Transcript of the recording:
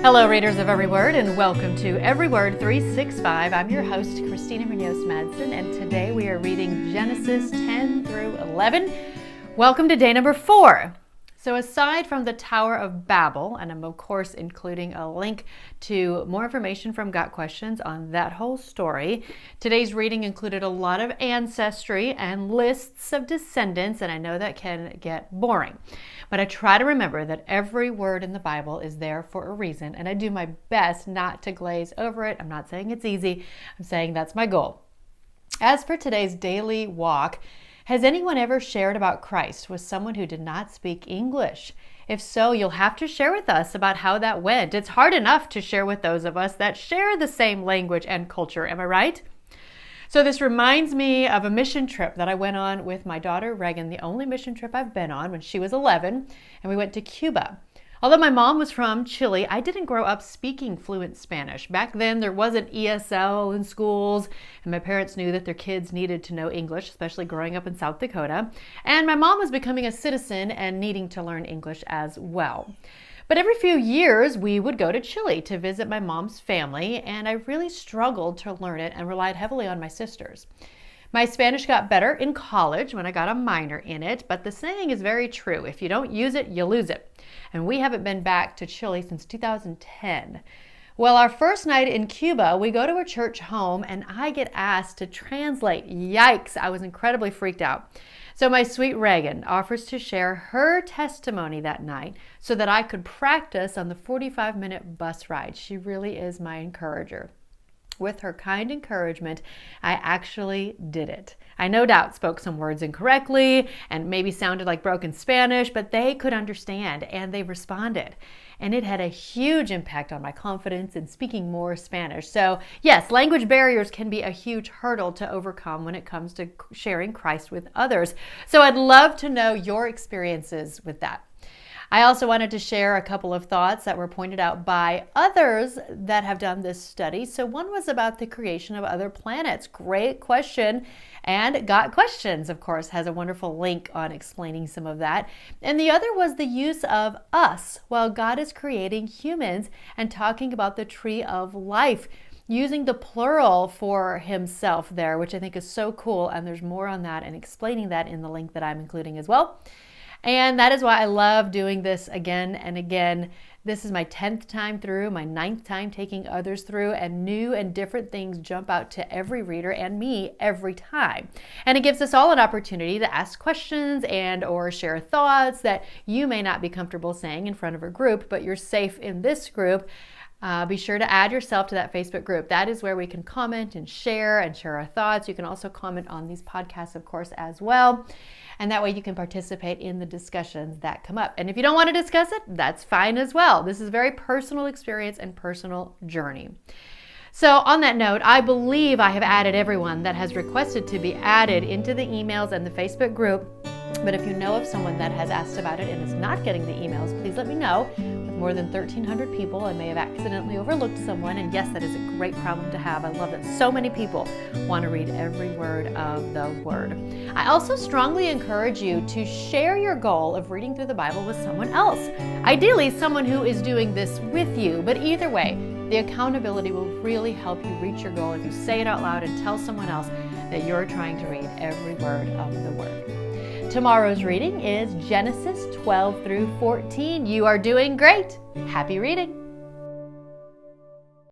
Hello, readers of Every Word, and welcome to Every Word 365. I'm your host, Christina Munoz-Madsen, and today we are reading Genesis 10 through 11. Welcome to day number 4. So aside from the Tower of Babel, and I'm of course including a link to more information from Got Questions on that whole story, today's reading included a lot of ancestry and lists of descendants, and I know that can get boring. But I try to remember that every word in the Bible is there for a reason, and I do my best not to glaze over it. I'm not saying it's easy. I'm saying that's my goal. As for today's daily walk, has anyone ever shared about Christ with someone who did not speak English? If so, you'll have to share with us about how that went. It's hard enough to share with those of us that share the same language and culture, am I right? So this reminds me of a mission trip that I went on with my daughter Reagan, the only mission trip I've been on, when she was 11, and we went to Cuba. Although my mom was from Chile, I didn't grow up speaking fluent Spanish. Back then, there wasn't ESL in schools, and my parents knew that their kids needed to know English, especially growing up in South Dakota. And my mom was becoming a citizen and needing to learn English as well. But every few years, we would go to Chile to visit my mom's family, and I really struggled to learn it and relied heavily on my sisters. My Spanish got better in college when I got a minor in it, but the saying is very true. If you don't use it, you lose it. And we haven't been back to Chile since 2010. Well, our first night in Cuba, we go to a church home and I get asked to translate. Yikes, I was incredibly freaked out. So my sweet Reagan offers to share her testimony that night so that I could practice on the 45-minute bus ride. She really is my encourager. With her kind encouragement, I actually did it. I no doubt spoke some words incorrectly and maybe sounded like broken Spanish, but they could understand and they responded. And it had a huge impact on my confidence in speaking more Spanish. So yes, language barriers can be a huge hurdle to overcome when it comes to sharing Christ with others. So I'd love to know your experiences with that. I also wanted to share a couple of thoughts that were pointed out by others that have done this study. So one was about the creation of other planets. Great question. And Got Questions, of course, has a wonderful link on explaining some of that. And the other was the use of us while God is creating humans and talking about the tree of life, using the plural for himself there, which I think is so cool. And there's more on that and explaining that in the link that I'm including as well. And that is why I love doing this again and again. This is my 10th time through, my 9th time taking others through, and new and different things jump out to every reader and me every time. And it gives us all an opportunity to ask questions and or share thoughts that you may not be comfortable saying in front of a group, but you're safe in this group. Be sure to add yourself to that Facebook group. That is where we can comment and share our thoughts. You can also comment on these podcasts, of course, as well. And that way you can participate in the discussions that come up. And if you don't want to discuss it, that's fine as well. This is a very personal experience and personal journey. So on that note, I believe I have added everyone that has requested to be added into the emails and the Facebook group. But if you know of someone that has asked about it and is not getting the emails, please let me know. With more than 1,300 people, I may have accidentally overlooked someone. And yes, that is a great problem to have. I love that so many people want to read every word of the Word. I also strongly encourage you to share your goal of reading through the Bible with someone else. Ideally, someone who is doing this with you. But either way, the accountability will really help you reach your goal if you say it out loud and tell someone else that you're trying to read every word of the Word. Tomorrow's reading is Genesis 12 through 14. You are doing great. Happy reading.